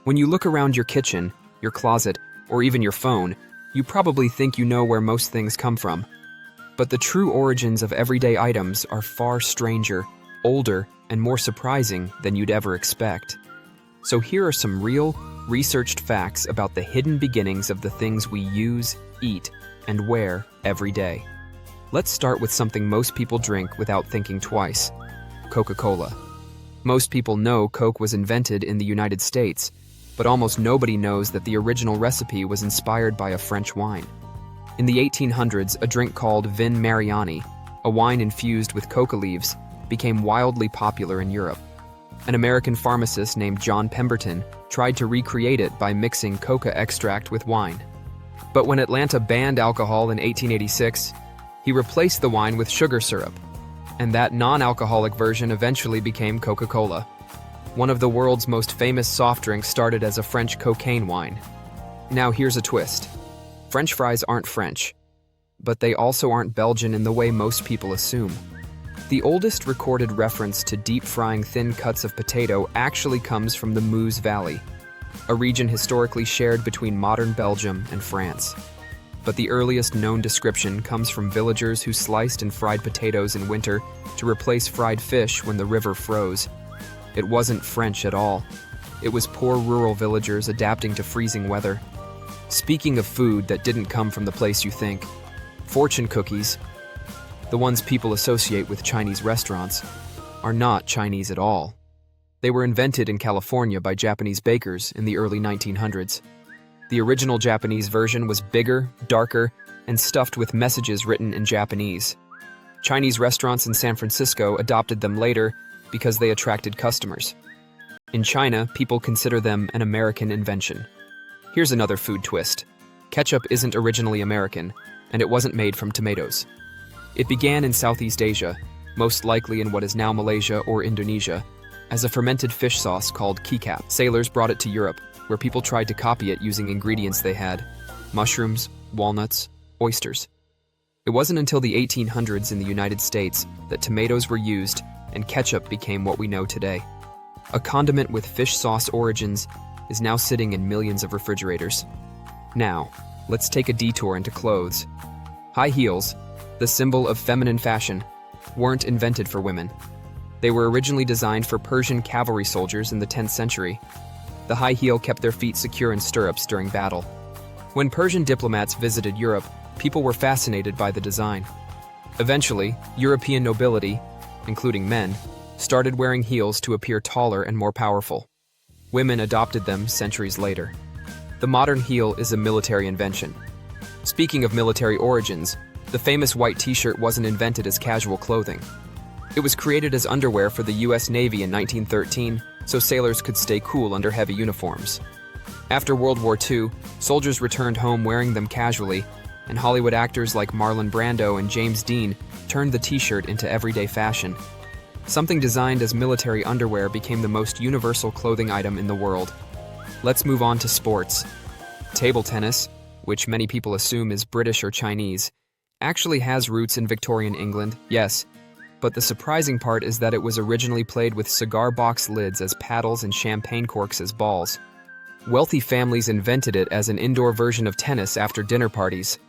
When you look around your kitchen, your closet, or even your phone, you probably think you know where most things come from. But the true origins of everyday items are far stranger, older, and more surprising than you'd ever expect. So here are some real, researched facts about the hidden beginnings of the things we use, eat, and wear every day. Let's start with something most people drink without thinking twice: Coca-Cola. Most people know Coke was invented in the United States, but almost nobody knows that the original recipe was inspired by a French wine. In the 1800s, a drink called Vin Mariani, a wine infused with coca leaves, became wildly popular in Europe. An American pharmacist named John Pemberton tried to recreate it by mixing coca extract with wine. But when Atlanta banned alcohol in 1886, he replaced the wine with sugar syrup, and that non-alcoholic version eventually became Coca-Cola. One of the world's most famous soft drinks started as a French cocaine wine. Now here's a twist. French fries aren't French, but they also aren't Belgian in the way most people assume. The oldest recorded reference to deep frying thin cuts of potato actually comes from the Meuse Valley, a region historically shared between modern Belgium and France. But the earliest known description comes from villagers who sliced and fried potatoes in winter to replace fried fish when the river froze. It wasn't French at all. It was poor rural villagers adapting to freezing weather. Speaking of food that didn't come from the place you think, fortune cookies, the ones people associate with Chinese restaurants, are not Chinese at all. They were invented in California by Japanese bakers in the early 1900s. The original Japanese version was bigger, darker, and stuffed with messages written in Japanese. Chinese restaurants in San Francisco adopted them later because they attracted customers. In China, people consider them an American invention. Here's another food twist. Ketchup isn't originally American, and it wasn't made from tomatoes. It began in Southeast Asia, most likely in what is now Malaysia or Indonesia, as a fermented fish sauce called kecap. Sailors brought it to Europe, where people tried to copy it using ingredients they had: mushrooms, walnuts, oysters. It wasn't until the 1800s in the United States that tomatoes were used and ketchup became what we know today. A condiment with fish sauce origins is now sitting in millions of refrigerators. Now, let's take a detour into clothes. High heels, the symbol of feminine fashion, weren't invented for women. They were originally designed for Persian cavalry soldiers in the 10th century. The high heel kept their feet secure in stirrups during battle. When Persian diplomats visited Europe, people were fascinated by the design. Eventually, European nobility, including men, started wearing heels to appear taller and more powerful. Women adopted them centuries later. The modern heel is a military invention. Speaking of military origins, the famous white t-shirt wasn't invented as casual clothing. It was created as underwear for the US Navy in 1913, so sailors could stay cool under heavy uniforms. After World War II, soldiers returned home wearing them casually, and Hollywood actors like Marlon Brando and James Dean turned the t-shirt into everyday fashion. Something designed as military underwear became the most universal clothing item in the world. Let's move on to sports. Table tennis, which many people assume is British or Chinese, actually has roots in Victorian England, yes, but the surprising part is that it was originally played with cigar box lids as paddles and champagne corks as balls. Wealthy families invented it as an indoor version of tennis after dinner parties.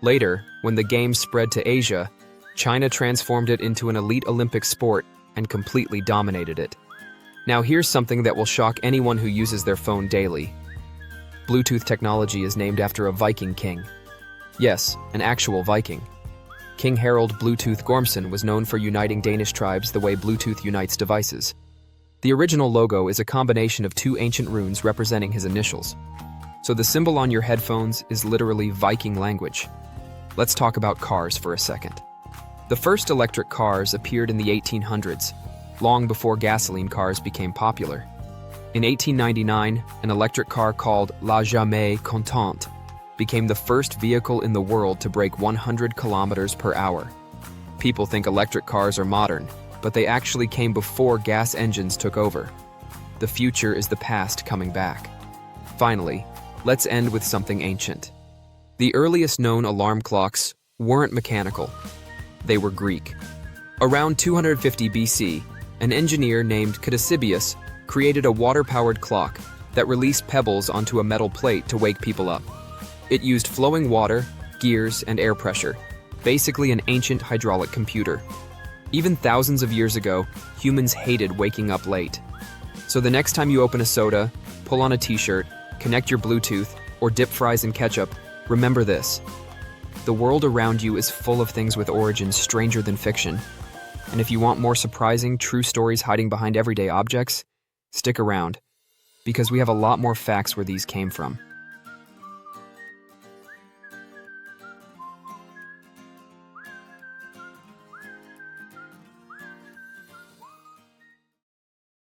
Later, when the game spread to Asia, China transformed it into an elite Olympic sport and completely dominated it. Now here's something that will shock anyone who uses their phone daily. Bluetooth technology is named after a Viking king. Yes, an actual Viking. King Harald Bluetooth Gormson was known for uniting Danish tribes the way Bluetooth unites devices. The original logo is a combination of two ancient runes representing his initials. So the symbol on your headphones is literally Viking language. Let's talk about cars for a second. The first electric cars appeared in the 1800s, long before gasoline cars became popular. In 1899, an electric car called La Jamais Contente became the first vehicle in the world to break 100 kilometers per hour. People think electric cars are modern, but they actually came before gas engines took over. The future is the past coming back. Finally, let's end with something ancient. The earliest known alarm clocks weren't mechanical. They were Greek. Around 250 BC, an engineer named Ctesibius created a water-powered clock that released pebbles onto a metal plate to wake people up. It used flowing water, gears, and air pressure, basically an ancient hydraulic computer. Even thousands of years ago, humans hated waking up late. So the next time you open a soda, pull on a t-shirt, connect your Bluetooth, or dip fries in ketchup, remember this. The world around you is full of things with origins stranger than fiction. And if you want more surprising, true stories hiding behind everyday objects, stick around, because we have a lot more facts where these came from.